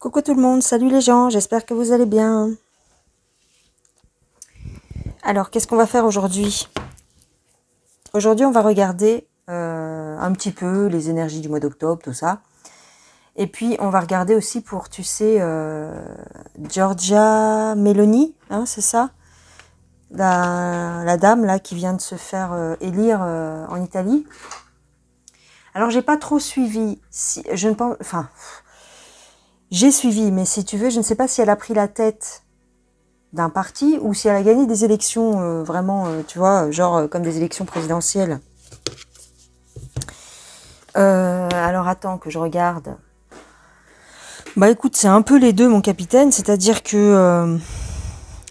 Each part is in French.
Coucou tout le monde, salut les gens, j'espère que vous allez bien. Alors, qu'est-ce qu'on va faire aujourd'hui? Aujourd'hui, on va regarder un petit peu les énergies du mois d'octobre, tout ça. Et puis, on va regarder aussi pour, tu sais, Giorgia Meloni, hein, c'est ça? La dame là qui vient de se faire élire en Italie. Alors, j'ai pas trop suivi, je ne pense, enfin, j'ai suivi, mais si tu veux, je ne sais pas si elle a pris la tête d'un parti ou si elle a gagné des élections vraiment, tu vois, genre comme des élections présidentielles. Alors attends que je regarde. Bah écoute, c'est un peu les deux, mon capitaine, c'est-à-dire que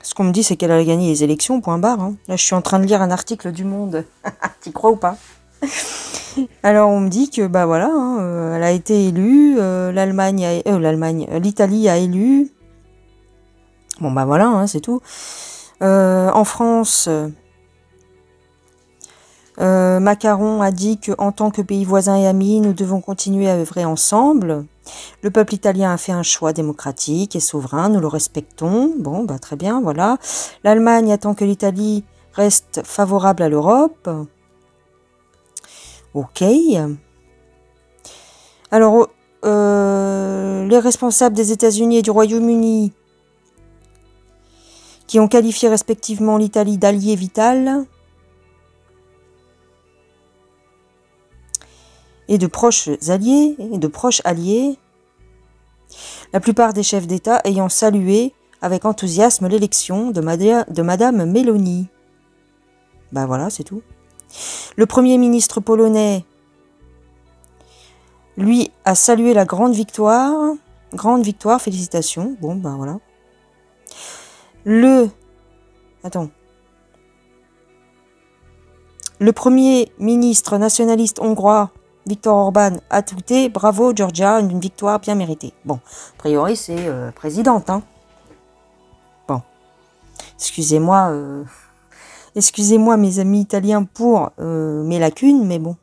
ce qu'on me dit, c'est qu'elle a gagné les élections, point barre. Hein. Là, je suis en train de lire un article du Monde. T'y crois ou pas? Alors on me dit que bah voilà, hein, elle a été élue, l'Italie a élu. Bon bah voilà, hein, c'est tout. En France, Macron a dit qu'en tant que pays voisin et ami, nous devons continuer à œuvrer ensemble. Le peuple italien a fait un choix démocratique et souverain, nous le respectons. Bon, bah très bien, voilà. L'Allemagne attend que l'Italie reste favorable à l'Europe. Ok. Alors, les responsables des États-Unis et du Royaume-Uni qui ont qualifié respectivement l'Italie d'allié vital et de proches alliés, la plupart des chefs d'État ayant salué avec enthousiasme l'élection de Madame Meloni. Ben voilà, c'est tout. Le Premier ministre polonais, lui, a salué la grande victoire, félicitations. Bon, ben voilà. Le Premier ministre nationaliste hongrois, Viktor Orban, a tweeté « Bravo Georgia, une victoire bien méritée ». Bon, a priori c'est présidente, hein. Bon, excusez-moi mes amis italiens pour mes lacunes, mais bon.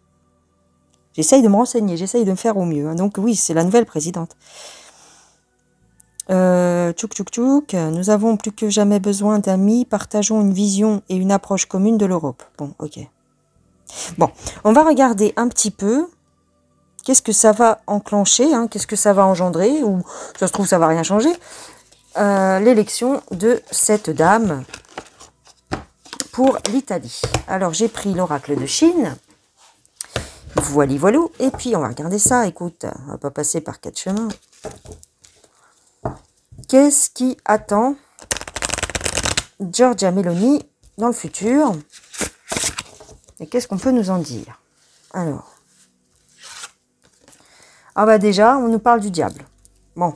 J'essaye de me renseigner, j'essaye de me faire au mieux. Hein. Donc oui, c'est la nouvelle présidente. Tchouk. Nous avons plus que jamais besoin d'amis, partageons une vision et une approche commune de l'Europe. Bon, ok. Bon, on va regarder un petit peu qu'est-ce que ça va enclencher, hein, qu'est-ce que ça va engendrer, ou ça se trouve ça va rien changer, l'élection de cette dame pour l'Italie. Alors j'ai pris l'oracle de Chine, voilou, et puis on va regarder ça, écoute, on va pas passer par 4 chemins. Qu'est-ce qui attend Giorgia Meloni dans le futur? Et qu'est-ce qu'on peut nous en dire? Alors. Ah bah déjà, on nous parle du diable. Bon.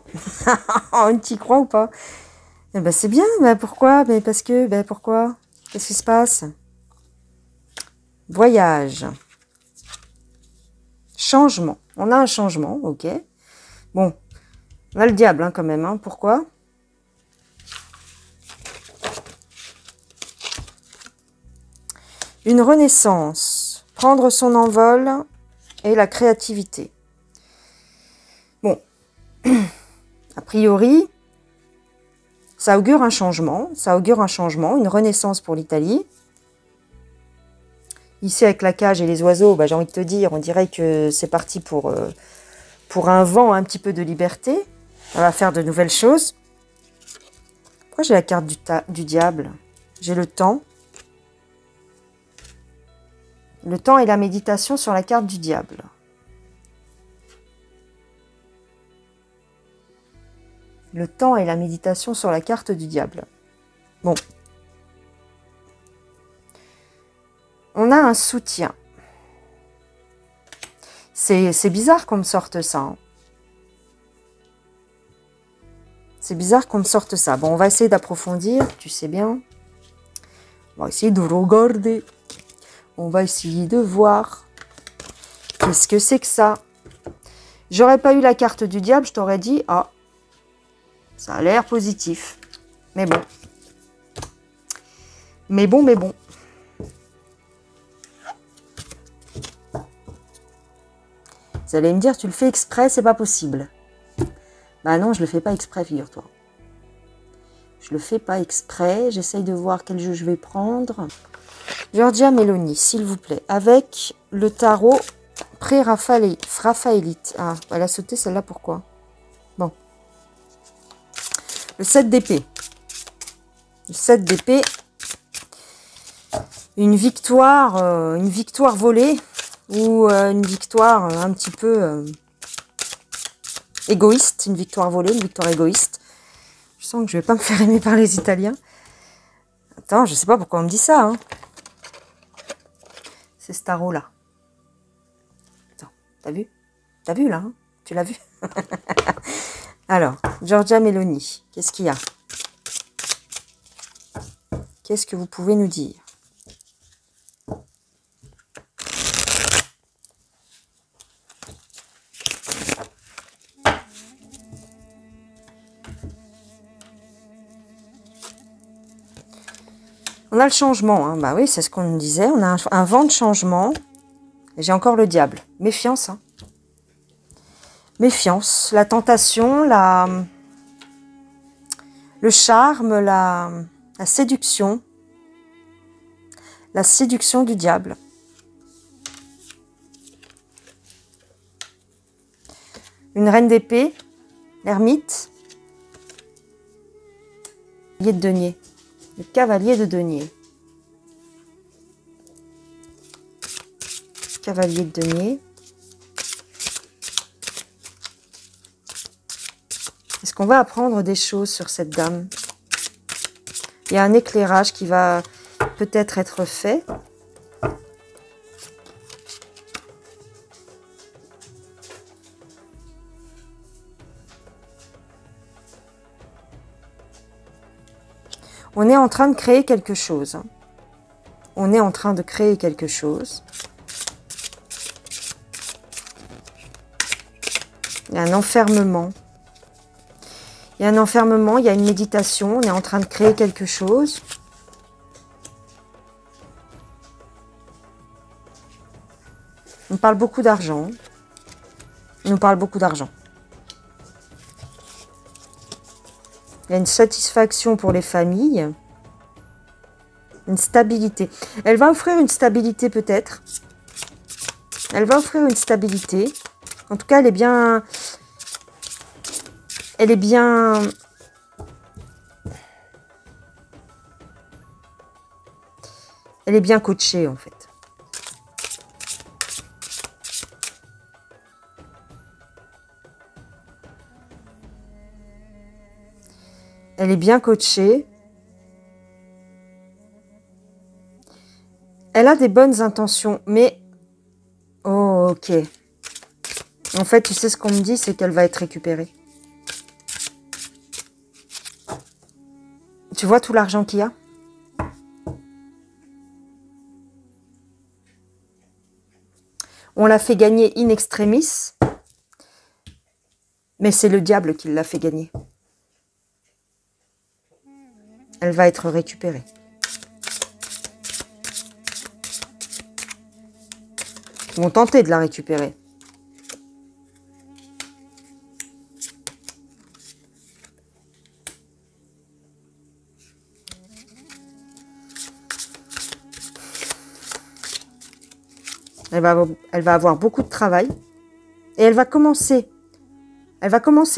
On t'y croit ou pas? Eh ben c'est bien, mais pourquoi? Mais parce que, ben pourquoi? Qu'est-ce qui se passe? Voyage. Changement. On a un changement, ok. Bon. On a le diable, hein, quand même, hein. Pourquoi? Une renaissance. Prendre son envol et la créativité. Bon, a priori, ça augure un changement, une renaissance pour l'Italie. Ici, avec la cage et les oiseaux, bah, j'ai envie de te dire, on dirait que c'est parti pour un vent un petit peu de liberté. On va faire de nouvelles choses. Pourquoi j'ai la carte du diable? J'ai le temps. Le temps et la méditation sur la carte du diable. Le temps et la méditation sur la carte du diable. Bon. On a un soutien. C'est bizarre qu'on me sorte ça. Hein. C'est bizarre qu'on me sorte ça. Bon, on va essayer d'approfondir, tu sais bien. On va essayer de regarder. On va essayer de voir. Qu'est-ce que c'est que ça? J'aurais pas eu la carte du diable, je t'aurais dit, ah, ça a l'air positif. Mais bon. Mais bon. Vous allez me dire, tu le fais exprès, c'est pas possible. Bah non, je le fais pas exprès, figure-toi. Je le fais pas exprès. J'essaye de voir quel jeu je vais prendre. Giorgia Meloni, s'il vous plaît. Avec le tarot pré-raphaélite. Ah, elle a sauté celle-là, pourquoi? Bon. Le 7 d'épée. Le 7 d'épée. Une victoire volée. Ou une victoire un petit peu égoïste. Une victoire volée, une victoire égoïste. Je sens que je vais pas me faire aimer par les Italiens. Attends, je sais pas pourquoi on me dit ça. Hein. C'est ce tarot-là. Attends, t'as vu? T'as vu là? Hein, tu l'as vu? Alors, Giorgia Meloni, qu'est-ce qu'il y a? Qu'est-ce que vous pouvez nous dire? On a le changement, hein. Bah oui, c'est ce qu'on nous disait. On a un vent de changement. J'ai encore le diable. Méfiance. Hein. Méfiance. La tentation, le charme, la séduction. La séduction du diable. Une reine d'épée. L'ermite. Cavalier de denier. Le cavalier de denier. Cavalier de denier. Est-ce qu'on va apprendre des choses sur cette dame? Il y a un éclairage qui va peut-être être fait. On est en train de créer quelque chose. On est en train de créer quelque chose. Il y a un enfermement. Il y a un enfermement, il y a une méditation. On est en train de créer quelque chose. On parle beaucoup d'argent. On nous parle beaucoup d'argent. Il y a une satisfaction pour les familles. Une stabilité. Elle va offrir une stabilité peut-être. Elle va offrir une stabilité. En tout cas, elle est bien... Elle est bien... Elle est bien coachée en fait. Elle est bien coachée. Elle a des bonnes intentions, mais... Oh, ok. En fait, tu sais ce qu'on me dit, c'est qu'elle va être récupérée. Tu vois tout l'argent qu'il y a? On l'a fait gagner in extremis, mais c'est le diable qui l'a fait gagner. Elle va être récupérée. Ils vont tenter de la récupérer. Elle va avoir beaucoup de travail. Et elle va commencer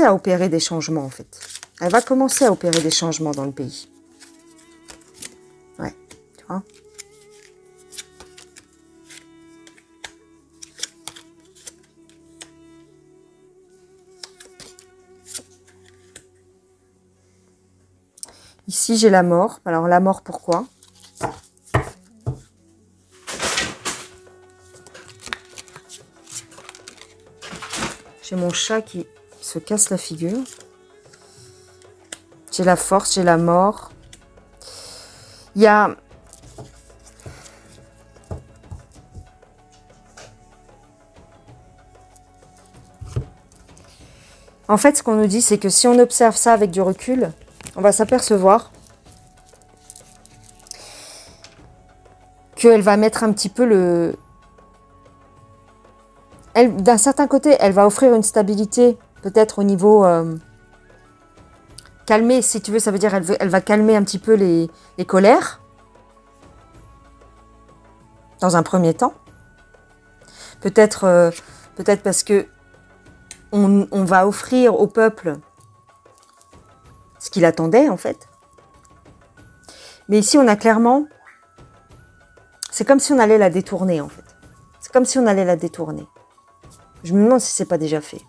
à opérer des changements en fait. Elle va commencer à opérer des changements dans le pays. Ouais, tu vois. Ici, j'ai la mort. Alors, la mort, pourquoi? J'ai mon chat qui se casse la figure. J'ai la force, j'ai la mort. Il y a... En fait, ce qu'on nous dit, c'est que si on observe ça avec du recul, on va s'apercevoir qu'elle va mettre un petit peu le... D'un certain côté, elle va offrir une stabilité, peut-être au niveau calmer, si tu veux, ça veut dire elle va calmer un petit peu les colères, dans un premier temps. Peut-être parce que on va offrir au peuple ce qu'il attendait, en fait. Mais ici, on a clairement... C'est comme si on allait la détourner, en fait. C'est comme si on allait la détourner. Je me demande si c'est pas déjà fait.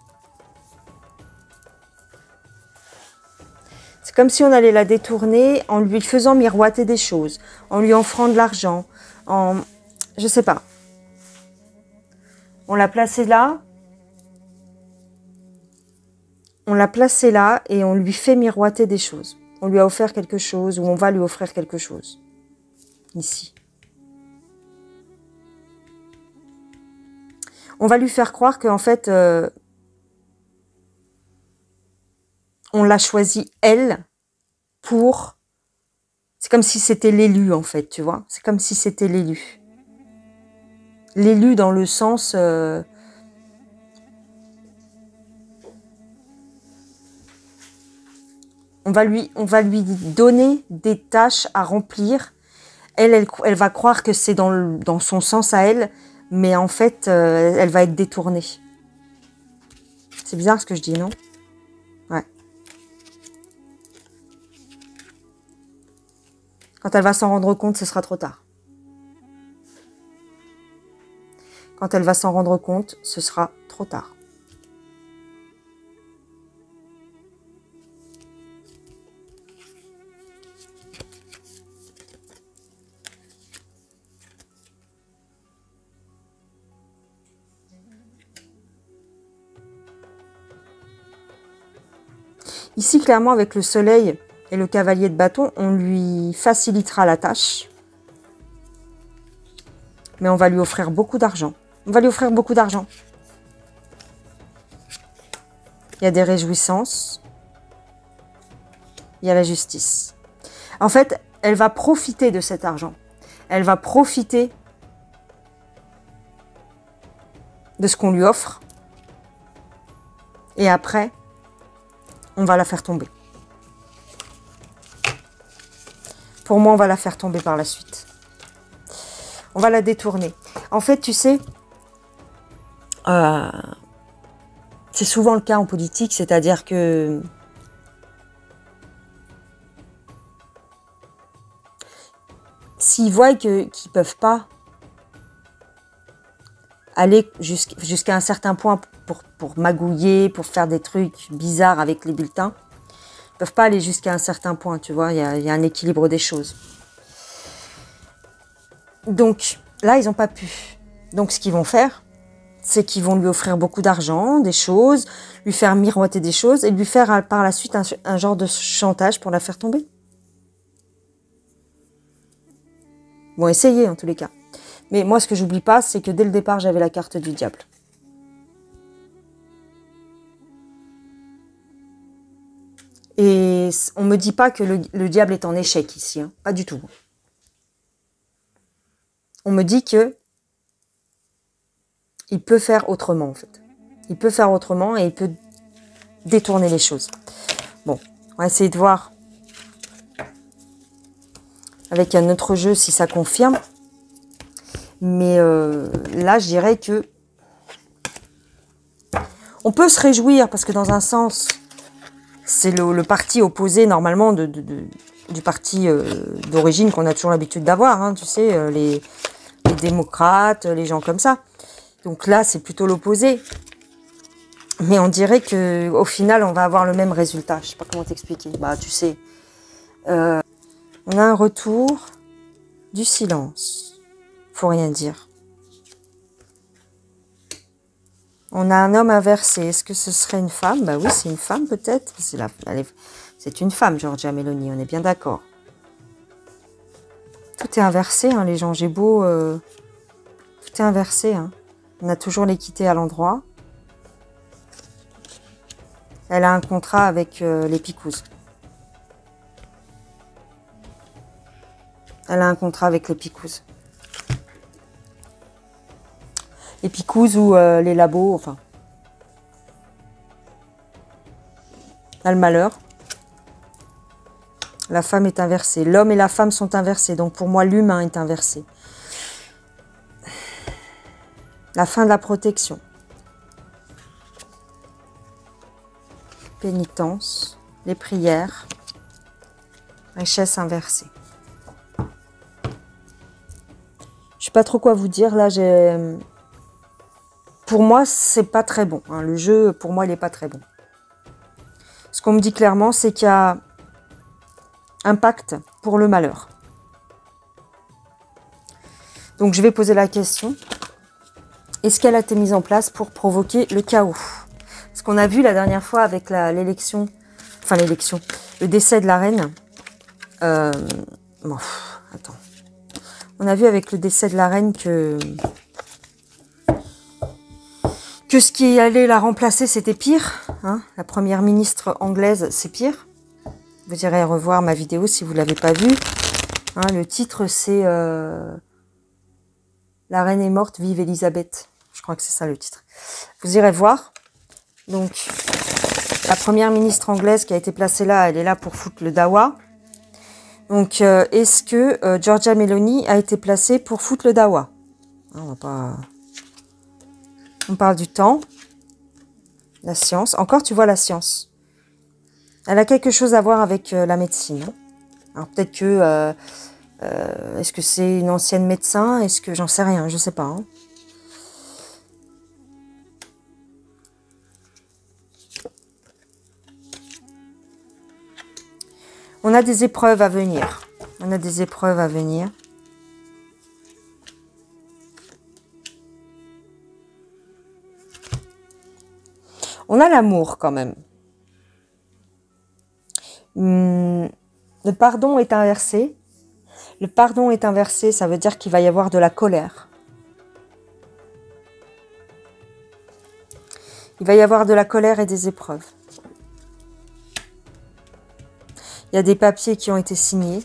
C'est comme si on allait la détourner en lui faisant miroiter des choses, en lui offrant de l'argent, en... Je sais pas. On l'a placée là. On l'a placée là et on lui fait miroiter des choses. On lui a offert quelque chose ou on va lui offrir quelque chose. Ici. On va lui faire croire qu'en fait, on l'a choisi, elle, pour... C'est comme si c'était l'élu, en fait, tu vois. C'est comme si c'était l'élu. L'élu dans le sens... on va lui donner des tâches à remplir. Elle va croire que c'est dans son sens à elle, mais en fait, elle va être détournée. C'est bizarre ce que je dis, non? Ouais. Quand elle va s'en rendre compte, ce sera trop tard. Quand elle va s'en rendre compte, ce sera trop tard. Ici, clairement, avec le soleil et le cavalier de bâton, on lui facilitera la tâche. Mais on va lui offrir beaucoup d'argent. On va lui offrir beaucoup d'argent. Il y a des réjouissances. Il y a la justice. En fait, elle va profiter de cet argent. Elle va profiter de ce qu'on lui offre. Et après, on va la faire tomber. Pour moi, on va la faire tomber par la suite. On va la détourner. En fait, tu sais, c'est souvent le cas en politique, c'est-à-dire que s'ils voient qu'ils ne peuvent pas aller jusqu'à un certain point pour magouiller, pour faire des trucs bizarres avec les bulletins, ils ne peuvent pas aller jusqu'à un certain point, tu vois, il y a un équilibre des choses. Donc là, ils n'ont pas pu. Donc ce qu'ils vont faire, c'est qu'ils vont lui offrir beaucoup d'argent, des choses, lui faire miroiter des choses et lui faire par la suite un genre de chantage pour la faire tomber. Bon, essayez en tous les cas. Mais moi, ce que j'oublie pas, c'est que dès le départ, j'avais la carte du diable. Et on me dit pas que le diable est en échec ici, hein. Pas du tout. On me dit que il peut faire autrement, en fait. Il peut faire autrement et il peut détourner les choses. Bon, on va essayer de voir avec un autre jeu si ça confirme. Mais là, je dirais que on peut se réjouir parce que dans un sens, c'est le parti opposé normalement du parti d'origine qu'on a toujours l'habitude d'avoir. Hein, tu sais, les démocrates, les gens comme ça. Donc là, c'est plutôt l'opposé. Mais on dirait que au final, on va avoir le même résultat. Je sais pas comment t'expliquer. Bah, tu sais, on a un retour du silence. Faut rien dire. On a un homme inversé. Est-ce que ce serait une femme? Bah oui, c'est une femme peut-être. C'est une femme, Giorgia Meloni, on est bien d'accord. Tout est inversé, hein, les gens. J'ai beau... tout est inversé. Hein. On a toujours l'équité à l'endroit. Elle a un contrat avec les Picouses. Elle a un contrat avec les Picouses. Les Picouses ou les labos, enfin. Elle a le malheur. La femme est inversée. L'homme et la femme sont inversés. Donc pour moi, l'humain est inversé. La fin de la protection. Pénitence. Les prières. Richesse inversée. Je sais pas trop quoi vous dire. Là, j'ai... Pour moi, c'est pas très bon. Hein. Le jeu, pour moi, il n'est pas très bon. Ce qu'on me dit clairement, c'est qu'il y a un pacte pour le malheur. Donc, je vais poser la question. Est-ce qu'elle a été mise en place pour provoquer le chaos? Ce qu'on a vu la dernière fois avec l'élection, enfin l'élection, le décès de la reine. Bon, attends. On a vu avec le décès de la reine que ce qui allait la remplacer, c'était pire. Hein. La première ministre anglaise, c'est pire. Vous irez revoir ma vidéo si vous ne l'avez pas vue. Hein, le titre, c'est La reine est morte, vive Elisabeth. Je crois que c'est ça le titre. Vous irez voir. Donc, la première ministre anglaise qui a été placée là, elle est là pour foutre le dawa. Donc, est-ce que Giorgia Meloni a été placée pour foutre le dawa? On va pas... On parle du temps, la science. Encore, tu vois la science. Elle a quelque chose à voir avec la médecine. Alors peut-être que... est-ce que c'est une ancienne médecin? Est-ce que... J'en sais rien, je sais pas. Hein. On a des épreuves à venir. On a des épreuves à venir. On a l'amour quand même. Le pardon est inversé. Le pardon est inversé, ça veut dire qu'il va y avoir de la colère. Il va y avoir de la colère et des épreuves. Il y a des papiers qui ont été signés.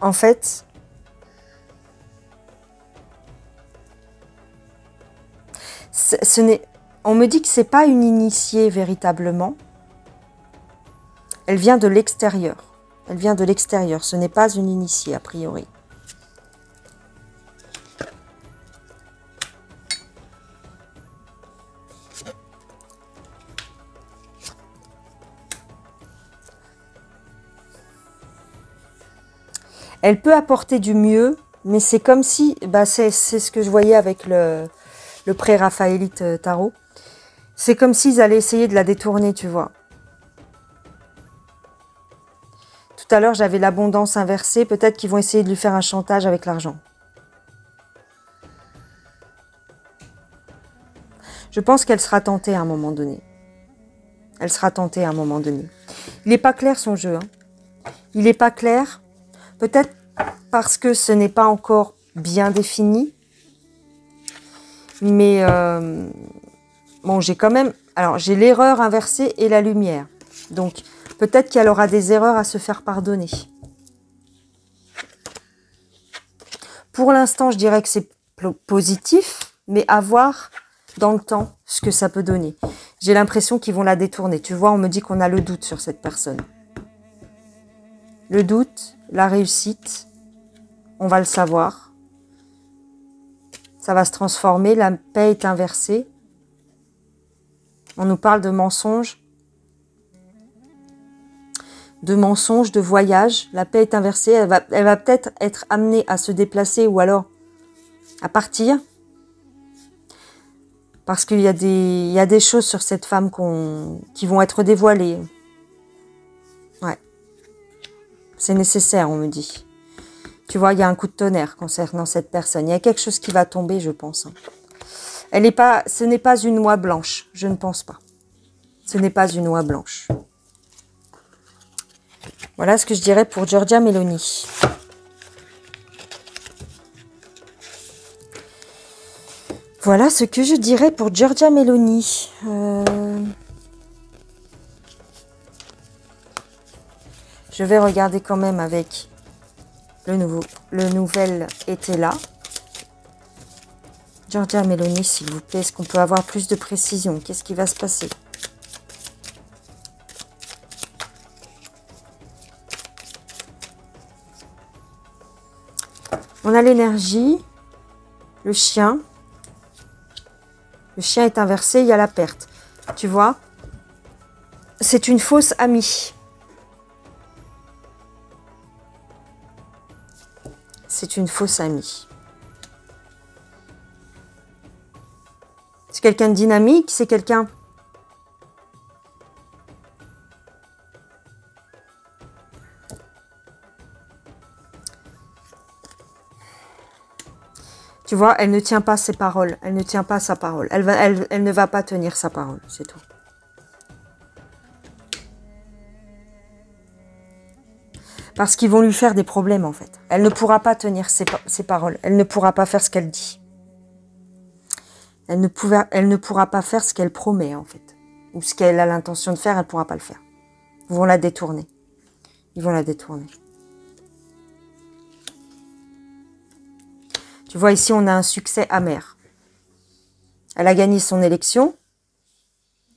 En fait, on me dit que c'est pas une initiée véritablement. Elle vient de l'extérieur. Elle vient de l'extérieur. Ce n'est pas une initiée a priori. Elle peut apporter du mieux, mais c'est comme si, bah c'est ce que je voyais avec le pré-raphaélite tarot. C'est comme s'ils allaient essayer de la détourner, tu vois. Tout à l'heure, j'avais l'abondance inversée. Peut-être qu'ils vont essayer de lui faire un chantage avec l'argent. Je pense qu'elle sera tentée à un moment donné. Elle sera tentée à un moment donné. Il n'est pas clair son jeu. Hein. Il n'est pas clair. Peut-être parce que ce n'est pas encore bien défini. Mais bon, j'ai quand même... Alors, j'ai l'erreur inversée et la lumière. Donc, peut-être qu'elle aura des erreurs à se faire pardonner. Pour l'instant, je dirais que c'est positif, mais à voir dans le temps ce que ça peut donner. J'ai l'impression qu'ils vont la détourner. Tu vois, on me dit qu'on a le doute sur cette personne. Le doute, la réussite, on va le savoir. Ça va se transformer, la paix est inversée. On nous parle de mensonges. De voyage. La paix est inversée. Elle va peut-être être amenée à se déplacer ou alors à partir. Parce qu'il y a des choses sur cette femme qui vont être dévoilées. Ouais. C'est nécessaire, on me dit. Tu vois, il y a un coup de tonnerre concernant cette personne. Il y a quelque chose qui va tomber, je pense. Ce n'est pas une oie blanche. Je ne pense pas. Ce n'est pas une oie blanche. Voilà ce que je dirais pour Giorgia Meloni. Voilà ce que je dirais pour Giorgia Meloni. Je vais regarder quand même avec le nouvel été là. Georgia Meloni, s'il vous plaît, est-ce qu'on peut avoir plus de précision? Qu'est-ce qui va se passer? On a l'énergie, le chien. Le chien est inversé, il y a la perte. Tu vois? C'est une fausse amie. C'est une fausse amie. C'est quelqu'un de dynamique, c'est quelqu'un... Tu vois, elle ne tient pas ses paroles. Elle ne tient pas sa parole. Elle ne va pas tenir sa parole, c'est tout. Parce qu'ils vont lui faire des problèmes, en fait. Elle ne pourra pas tenir ses paroles. Elle ne pourra pas faire ce qu'elle dit. Elle ne pourra pas faire ce qu'elle promet, en fait. Ou ce qu'elle a l'intention de faire, elle ne pourra pas le faire. Ils vont la détourner. Ils vont la détourner. Tu vois, ici, on a un succès amer. Elle a gagné son élection,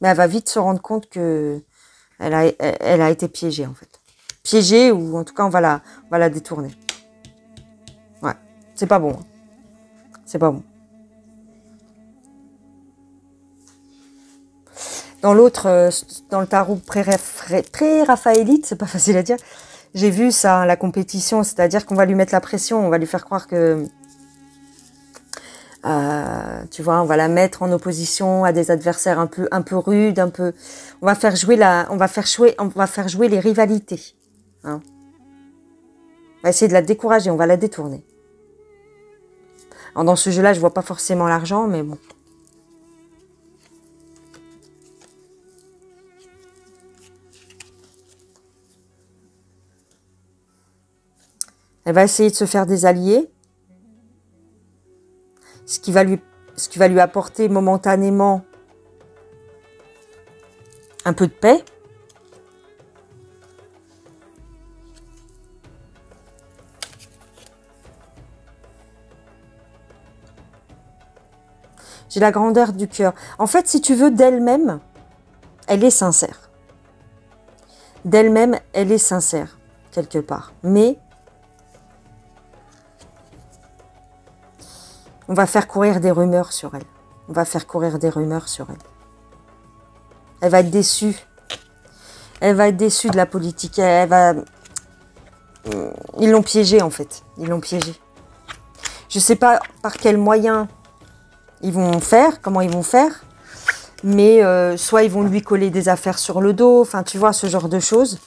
mais elle va vite se rendre compte que elle a été piégée, en fait. Piégée, ou en tout cas, on va la détourner. Ouais, c'est pas bon. Hein. C'est pas bon. Dans l'autre, dans le tarot pré-raphaélite, c'est pas facile à dire, j'ai vu ça, la compétition, c'est-à-dire qu'on va lui mettre la pression, on va lui faire croire que... tu vois, on va la mettre en opposition à des adversaires un peu rudes, on va faire jouer les rivalités. Hein. On va essayer de la décourager, on va la détourner. Alors dans ce jeu-là, je vois pas forcément l'argent, mais bon. Elle va essayer de se faire des alliés. Ce qui va lui apporter momentanément un peu de paix. J'ai la grandeur du cœur. En fait, si tu veux, d'elle-même, elle est sincère. D'elle-même, elle est sincère, quelque part. Mais on va faire courir des rumeurs sur elle. On va faire courir des rumeurs sur elle. Elle va être déçue. Elle va être déçue de la politique. Ils l'ont piégée, en fait. Ils l'ont piégée. Je ne sais pas par quels moyens ils vont faire, comment ils vont faire. Mais soit ils vont lui coller des affaires sur le dos. Enfin, tu vois, ce genre de choses.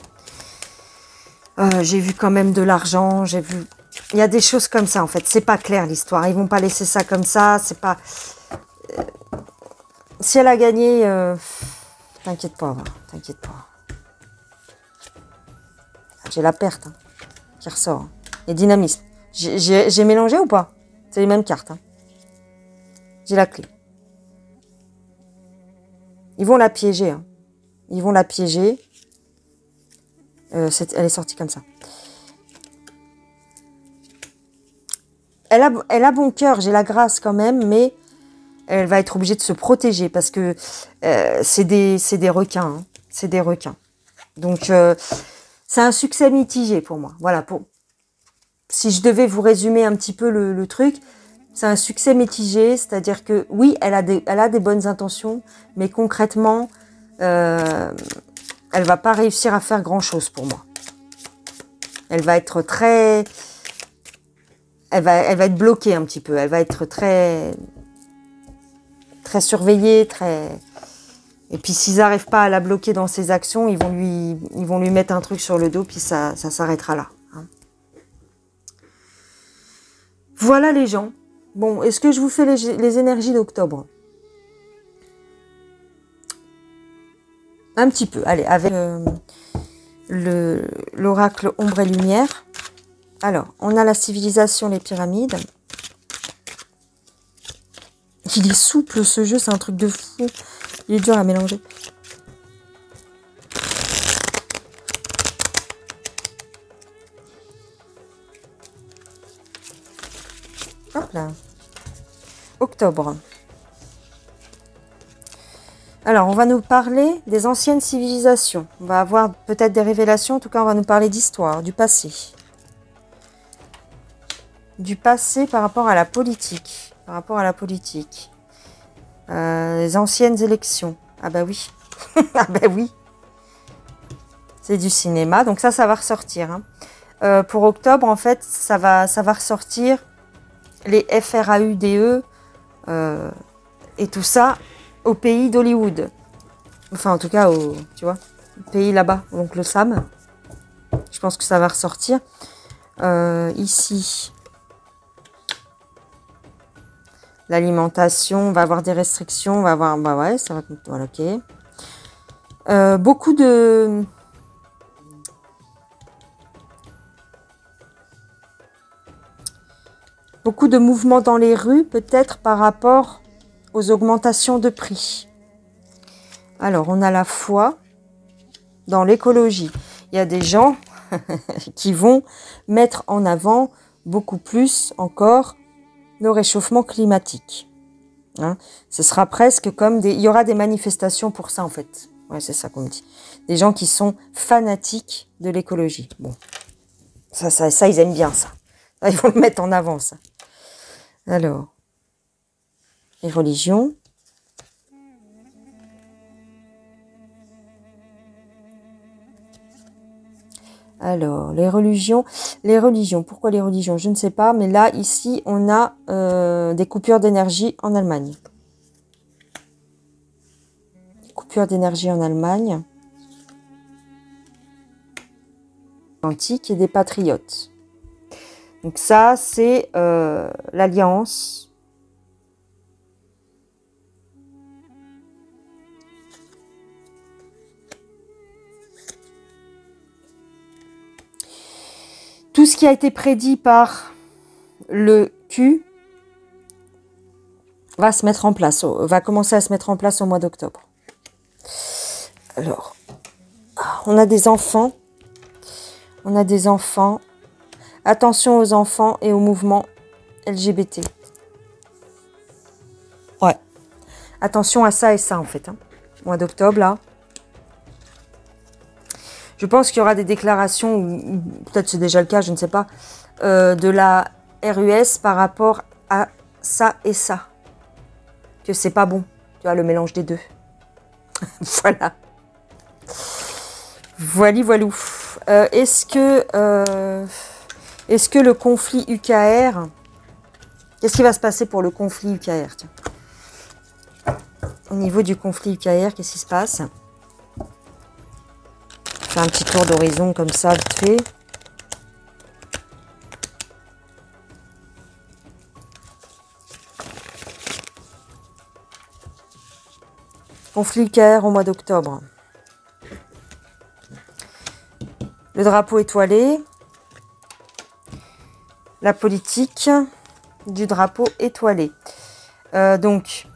J'ai vu quand même de l'argent. J'ai vu... Il y a des choses comme ça, en fait. C'est pas clair, l'histoire. Ils vont pas laisser ça comme ça. C'est pas... Si elle a gagné... T'inquiète pas, t'inquiète pas. J'ai la perte hein, qui ressort. Hein. Et dynamisme. J'ai mélangé ou pas? C'est les mêmes cartes. Hein. J'ai la clé. Ils vont la piéger. Hein. Ils vont la piéger. Elle est sortie comme ça. Elle a bon cœur, j'ai la grâce quand même, mais elle va être obligée de se protéger parce que c'est des requins. Hein. C'est des requins. Donc, c'est un succès mitigé pour moi. Voilà, si je devais vous résumer un petit peu le truc, c'est un succès mitigé, c'est-à-dire que oui, elle a des bonnes intentions, mais concrètement, elle va pas réussir à faire grand-chose pour moi. Elle va être très... Elle va être bloquée un petit peu. Elle va être très surveillée, très... Et puis s'ils n'arrivent pas à la bloquer dans ses actions, ils vont lui mettre un truc sur le dos, puis ça s'arrêtera là. Hein. Voilà les gens. Bon, est-ce que je vous fais les énergies d'octobre? Un petit peu. Allez, avec l'oracle ombre et lumière. Alors, on a la civilisation, les pyramides. Il est souple ce jeu, c'est un truc de fou. Il est dur à mélanger. Hop là. octobre. Alors, on va nous parler des anciennes civilisations. On va avoir peut-être des révélations. En tout cas, on va nous parler d'histoire, du passé. Du passé par rapport à la politique. Par rapport à la politique. Les anciennes élections. Ah bah oui. Ah bah oui. C'est du cinéma. Donc ça va ressortir. Hein. Pour octobre, en fait, ça va ressortir les FRAUDE et tout ça au pays d'Hollywood. Enfin, en tout cas, tu vois, le pays là-bas. Donc le Sam. Je pense que ça va ressortir. Ici. L'alimentation, on va avoir des restrictions, on va avoir... Bah ouais, ça va... Voilà, ok. Beaucoup de... Beaucoup de mouvements dans les rues, peut-être par rapport aux augmentations de prix. Alors, on a la foi dans l'écologie. Il y a des gens qui vont mettre en avant beaucoup plus encore le réchauffement climatique. Hein, ce sera presque comme des... Il y aura des manifestations pour ça, en fait. Ouais, c'est ça qu'on me dit. Des gens qui sont fanatiques de l'écologie. Bon, ça, ils aiment bien ça. Ils vont le mettre en avant, ça. Alors, les religions. Alors, les religions, pourquoi les religions? Je ne sais pas, mais là, ici, on a des coupures d'énergie en Allemagne. Coupures d'énergie en Allemagne. Antique et des patriotes. Donc ça, c'est l'alliance. Tout ce qui a été prédit par le Q va se mettre en place, va commencer à se mettre en place au mois d'octobre. Alors, on a des enfants. On a des enfants. Attention aux enfants et au mouvement LGBT. Ouais. Attention à ça et ça, en fait. Hein. Mois d'octobre, là. Je pense qu'il y aura des déclarations, ou peut-être c'est déjà le cas, je ne sais pas, de la RUS par rapport à ça et ça. Que c'est pas bon, tu vois, le mélange des deux. Voilà. Voilou. Est-ce que le conflit UKR... Qu'est-ce qui va se passer pour le conflit UKR? Tiens. Au niveau du conflit UKR, qu'est-ce qui se passe? Faire un petit tour d'horizon comme ça, vite fait. Conflit UKR au mois d'octobre. Le drapeau étoilé. La politique du drapeau étoilé. Donc,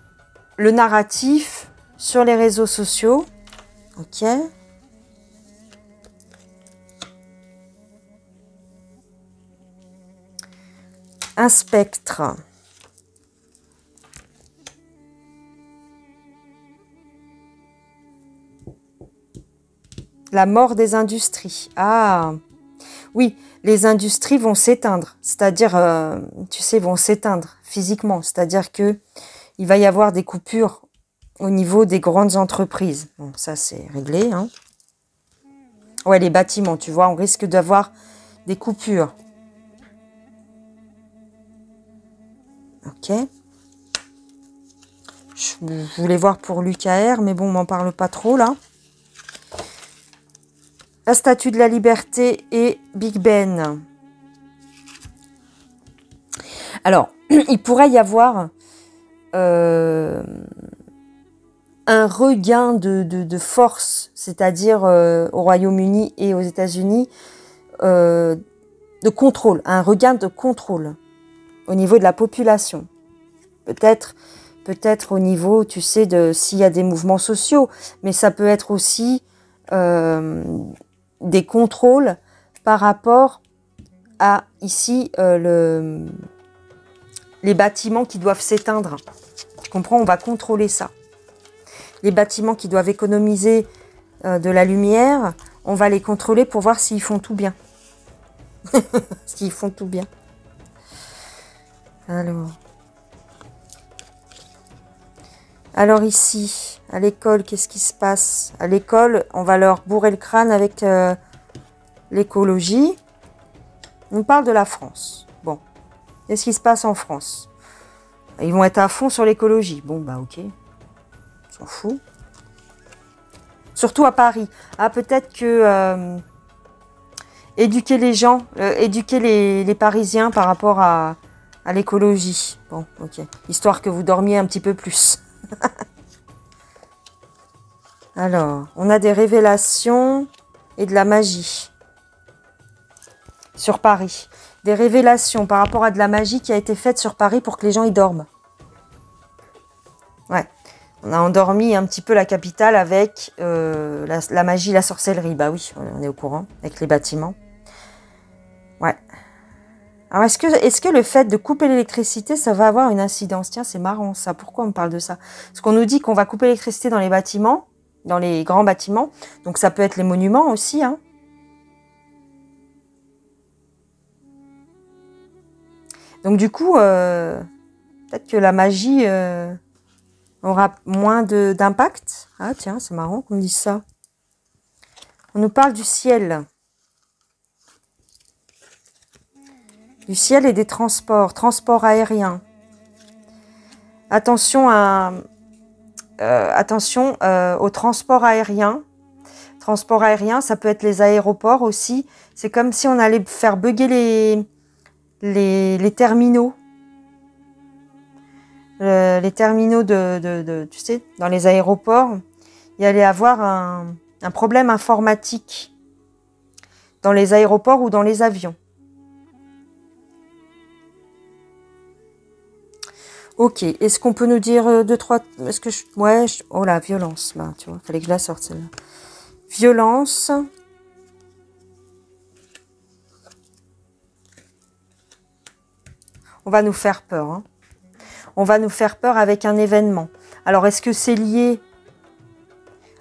le narratif sur les réseaux sociaux. Ok. Un spectre. La mort des industries. Ah, oui, les industries vont s'éteindre. C'est-à-dire, tu sais, vont s'éteindre physiquement. C'est-à-dire que il va y avoir des coupures au niveau des grandes entreprises. Bon, ça, c'est réglé. Hein. Ouais, les bâtiments, tu vois, on risque d'avoir des coupures. Ok. Je voulais voir pour l'UKR, mais bon, on m'en parle pas trop, là. La Statue de la Liberté et Big Ben. Alors, il pourrait y avoir un regain de force, c'est-à-dire au Royaume-Uni et aux États-Unis, de contrôle, un regain de contrôle au niveau de la population. Peut-être au niveau, tu sais, de s'il y a des mouvements sociaux, mais ça peut être aussi des contrôles par rapport à, ici, les bâtiments qui doivent s'éteindre. Tu comprends? On va contrôler ça. Les bâtiments qui doivent économiser de la lumière, on va les contrôler pour voir s'ils font tout bien. S'ils font tout bien. Alors ici, à l'école, qu'est-ce qui se passe? À l'école, on va leur bourrer le crâne avec l'écologie. On parle de la France. Bon, qu'est-ce qui se passe en France? Ils vont être à fond sur l'écologie. Bon, bah ok. On s'en fout. Surtout à Paris. Ah, peut-être que éduquer les gens, éduquer les Parisiens par rapport à l'écologie. Bon, ok. Histoire que vous dormiez un petit peu plus. Alors, on a des révélations et de la magie sur Paris. Des révélations par rapport à de la magie qui a été faite sur Paris pour que les gens y dorment. Ouais. On a endormi un petit peu la capitale avec la magie, la sorcellerie. Bah oui, on est au courant, avec les bâtiments. Ouais. Alors, est-ce que le fait de couper l'électricité, ça va avoir une incidence? Tiens, c'est marrant ça. Pourquoi on me parle de ça? Parce qu'on nous dit qu'on va couper l'électricité dans les bâtiments, dans les grands bâtiments. Donc, ça peut être les monuments aussi, hein. Donc, du coup, peut-être que la magie aura moins d'impact. Ah, tiens, c'est marrant qu'on me dise ça. On nous parle du ciel. Du ciel et des transports. Transports aériens. Attention au transport aérien. Transport aérien, ça peut être les aéroports aussi. C'est comme si on allait faire bugger les terminaux. Les terminaux tu sais, dans les aéroports. Il y allait avoir un problème informatique dans les aéroports ou dans les avions. Ok, est-ce qu'on peut nous dire deux, trois... Est-ce que je... Ouais, oh la violence, là, tu vois, fallait que je la sorte, celle-là. Violence. On va nous faire peur, hein. On va nous faire peur avec un événement. Alors, est-ce que c'est lié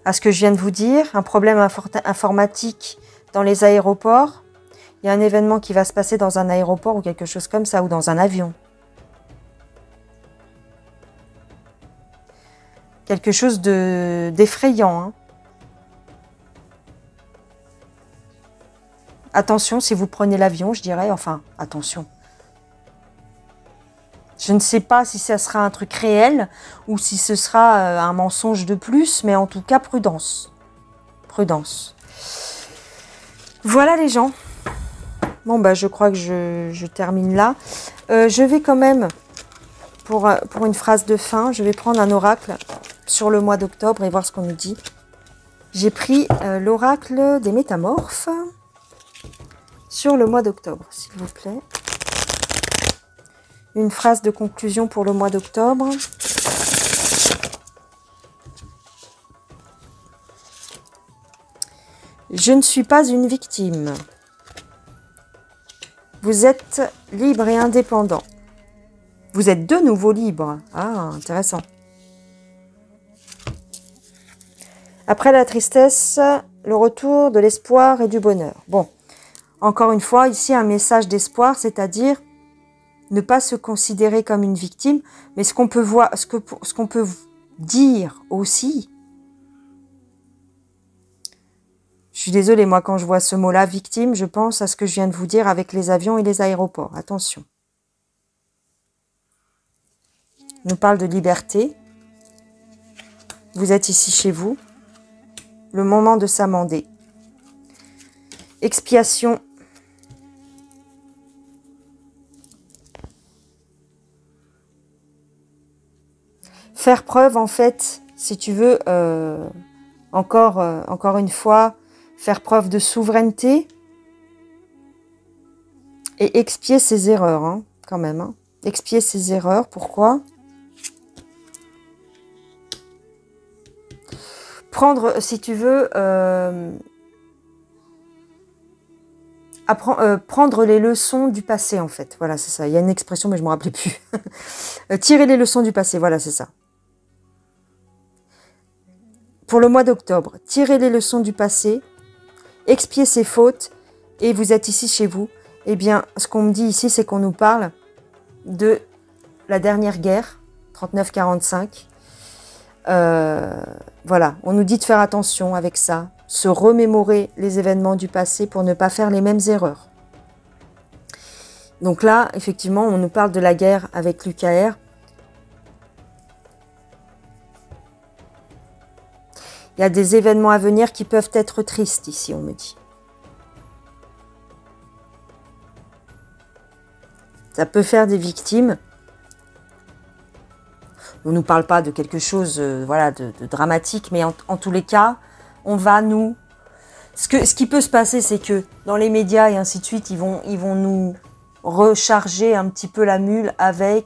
à ce que je viens de vous dire? Un problème informatique dans les aéroports? Il y a un événement qui va se passer dans un aéroport ou quelque chose comme ça, ou dans un avion. Quelque chose d'effrayant, hein. Attention, si vous prenez l'avion, je dirais, enfin, attention. Je ne sais pas si ça sera un truc réel ou si ce sera un mensonge de plus, mais en tout cas, prudence. Prudence. Voilà les gens. Bon, bah, je crois que je termine là. Je vais quand même, pour une phrase de fin, je vais prendre un oracle sur le mois d'octobre et voir ce qu'on nous dit. J'ai pris l'oracle des métamorphes sur le mois d'octobre, s'il vous plaît. Une phrase de conclusion pour le mois d'octobre. Je ne suis pas une victime. Vous êtes libre et indépendant. Vous êtes de nouveau libre. Ah, intéressant. Après la tristesse, le retour de l'espoir et du bonheur. Bon, encore une fois, ici un message d'espoir, c'est-à-dire ne pas se considérer comme une victime, mais ce qu'on peut voir, ce qu'on peut dire aussi. Je suis désolée, moi, quand je vois ce mot-là, victime, je pense à ce que je viens de vous dire avec les avions et les aéroports. Attention. On nous parle de liberté. Vous êtes ici chez vous. Le moment de s'amender. Expiation. Faire preuve, en fait, si tu veux, encore une fois, faire preuve de souveraineté et expier ses erreurs, hein, quand même. Hein. Expier ses erreurs, pourquoi ? Prendre, si tu veux, prendre les leçons du passé, en fait. Voilà, c'est ça. Il y a une expression, mais je ne me rappelais plus. Tirer les leçons du passé, voilà, c'est ça. Pour le mois d'octobre, tirer les leçons du passé, expier ses fautes, et vous êtes ici chez vous. Eh bien, ce qu'on me dit ici, c'est qu'on nous parle de la dernière guerre, 39-45. Voilà, on nous dit de faire attention avec ça, se remémorer les événements du passé pour ne pas faire les mêmes erreurs. Donc là, effectivement, on nous parle de la guerre avec l'UKR. Il y a des événements à venir qui peuvent être tristes ici, on me dit. Ça peut faire des victimes. On ne nous parle pas de quelque chose voilà, de dramatique, mais en tous les cas, on va nous... Ce qui peut se passer, c'est que dans les médias et ainsi de suite, ils vont nous recharger un petit peu la mule avec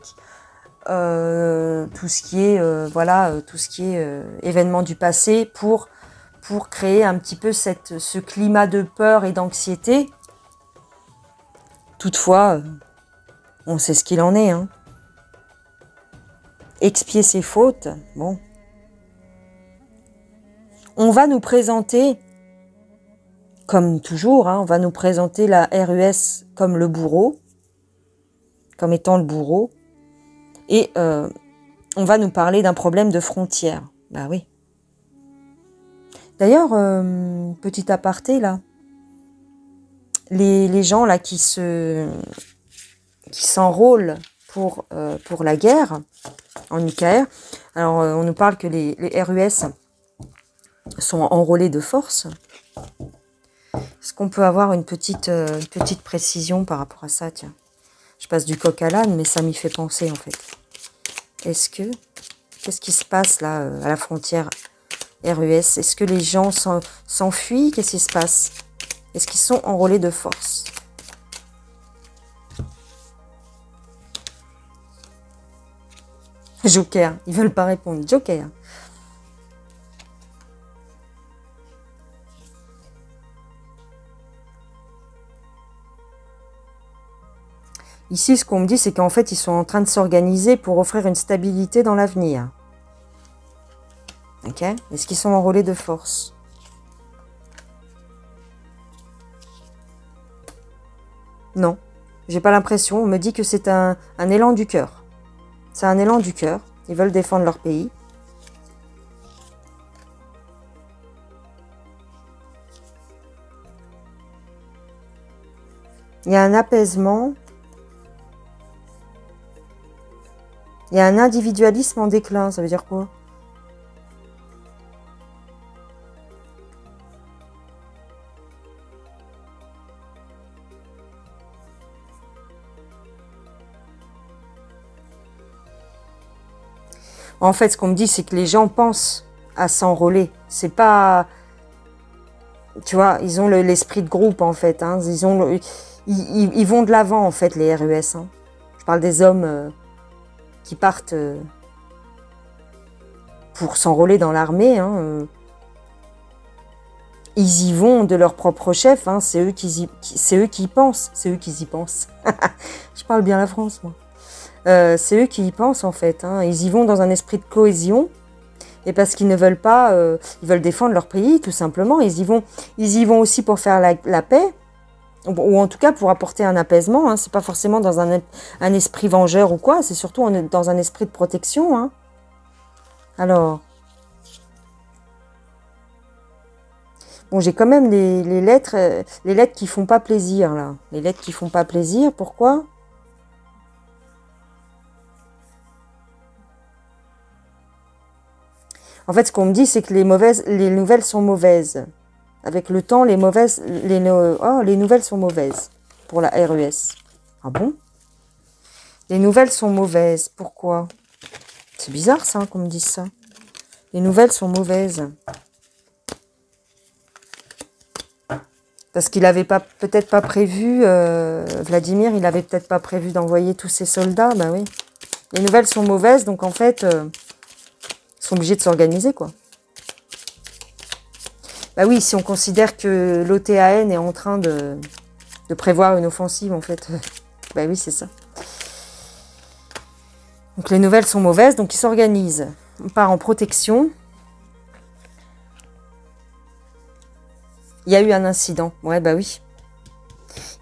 tout ce qui est, voilà, tout ce qui est événement du passé pour créer un petit peu ce climat de peur et d'anxiété. Toutefois, on sait ce qu'il en est, hein. Expier ses fautes, bon. On va nous présenter, comme toujours, hein, on va nous présenter la RUS comme le bourreau, comme étant le bourreau, et on va nous parler d'un problème de frontières. Bah oui. D'ailleurs, petit aparté là, les gens là qui s'enrôlent pour la guerre en UKR, alors on nous parle que les RUS sont enrôlés de force. Est-ce qu'on peut avoir une petite précision par rapport à ça? Tiens, je passe du coq à l'âne, mais ça m'y fait penser en fait. Qu'est-ce qui se passe là à la frontière RUS? Est-ce que les gens s'enfuient? Qu'est-ce qui se passe? Est-ce qu'ils sont enrôlés de force? Joker, ils veulent pas répondre. Joker. Ici, ce qu'on me dit, c'est qu'en fait, ils sont en train de s'organiser pour offrir une stabilité dans l'avenir. Ok? Est-ce qu'ils sont enrôlés de force? Non, j'ai pas l'impression. On me dit que c'est un élan du cœur. C'est un élan du cœur. Ils veulent défendre leur pays. Il y a un apaisement. Il y a un individualisme en déclin. Ça veut dire quoi? En fait, ce qu'on me dit, c'est que les gens pensent à s'enrôler. C'est pas... Tu vois, ils ont l'esprit de groupe, en fait. Hein. Ils vont de l'avant, en fait, les RUS. Hein. Je parle des hommes qui partent pour s'enrôler dans l'armée. Hein. Ils y vont de leur propre chef. Hein. C'est eux qui y pensent. C'est eux qui y pensent. Je parle bien la France, moi. C'est eux qui y pensent en fait. Hein. Ils y vont dans un esprit de cohésion et parce qu'ils ne veulent pas, ils veulent défendre leur pays tout simplement. Ils y vont aussi pour faire la paix ou en tout cas pour apporter un apaisement. Hein. C'est pas forcément dans un esprit vengeur ou quoi. C'est surtout dans un esprit de protection. Hein. Alors, bon, j'ai quand même les lettres qui font pas plaisir là. Les lettres qui font pas plaisir. Pourquoi ? En fait, ce qu'on me dit, c'est que les nouvelles sont mauvaises. Avec le temps, les nouvelles sont mauvaises pour la RUS. Ah bon? Les nouvelles sont mauvaises. Pourquoi? C'est bizarre, ça, qu'on me dise ça. Les nouvelles sont mauvaises. Parce qu'il avait peut-être pas prévu, Vladimir, il avait peut-être pas prévu d'envoyer tous ses soldats. Ben oui. Les nouvelles sont mauvaises, donc en fait... sont obligés de s'organiser, quoi. Bah oui, si on considère que l'OTAN est en train de De prévoir une offensive, en fait. Ben oui, c'est ça. Donc les nouvelles sont mauvaises, donc ils s'organisent. On part en protection. Il y a eu un incident. Ouais, bah oui.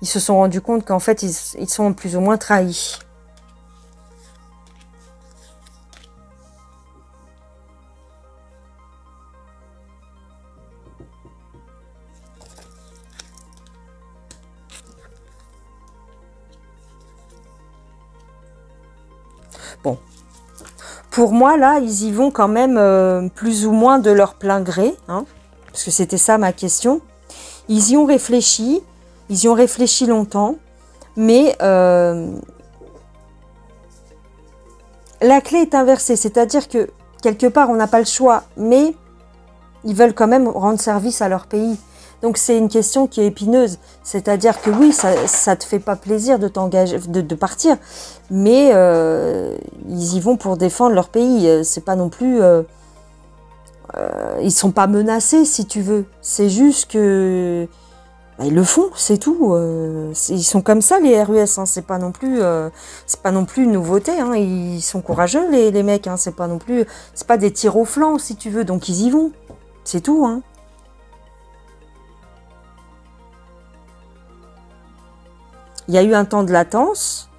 Ils se sont rendus compte qu'en fait, ils sont plus ou moins trahis. Bon. Pour moi, là, ils y vont quand même plus ou moins de leur plein gré. Hein, parce que c'était ça ma question. Ils y ont réfléchi. Ils y ont réfléchi longtemps. Mais la clé est inversée. C'est-à-dire que, quelque part, on n'a pas le choix. Mais ils veulent quand même rendre service à leur pays. Donc c'est une question qui est épineuse. C'est-à-dire que oui, ça te fait pas plaisir de t'engager, de partir, mais ils y vont pour défendre leur pays. C'est pas non plus, ils sont pas menacés si tu veux. C'est juste que bah, ils le font, c'est tout. Ils sont comme ça les RUS. Hein. C'est pas non plus une nouveauté. Hein. Ils sont courageux les mecs. Hein. C'est pas non plus, c'est pas des tirs au flanc si tu veux. Donc ils y vont. C'est tout. Hein. Il y a eu un temps de latence,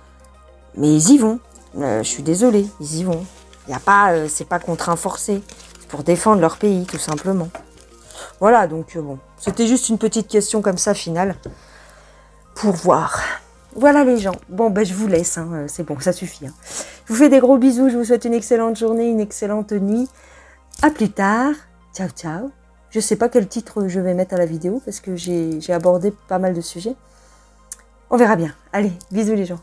mais ils y vont. Je suis désolée, ils y vont. Il y a pas, c'est pas contraint forcé. C'est pour défendre leur pays, tout simplement. Voilà, donc bon. C'était juste une petite question comme ça, finale. Pour voir. Voilà les gens. Bon, ben je vous laisse. Hein. C'est bon, ça suffit. Hein. Je vous fais des gros bisous. Je vous souhaite une excellente journée, une excellente nuit. À plus tard. Ciao, ciao. Je sais pas quel titre je vais mettre à la vidéo parce que j'ai abordé pas mal de sujets. On verra bien. Allez, bisous les gens.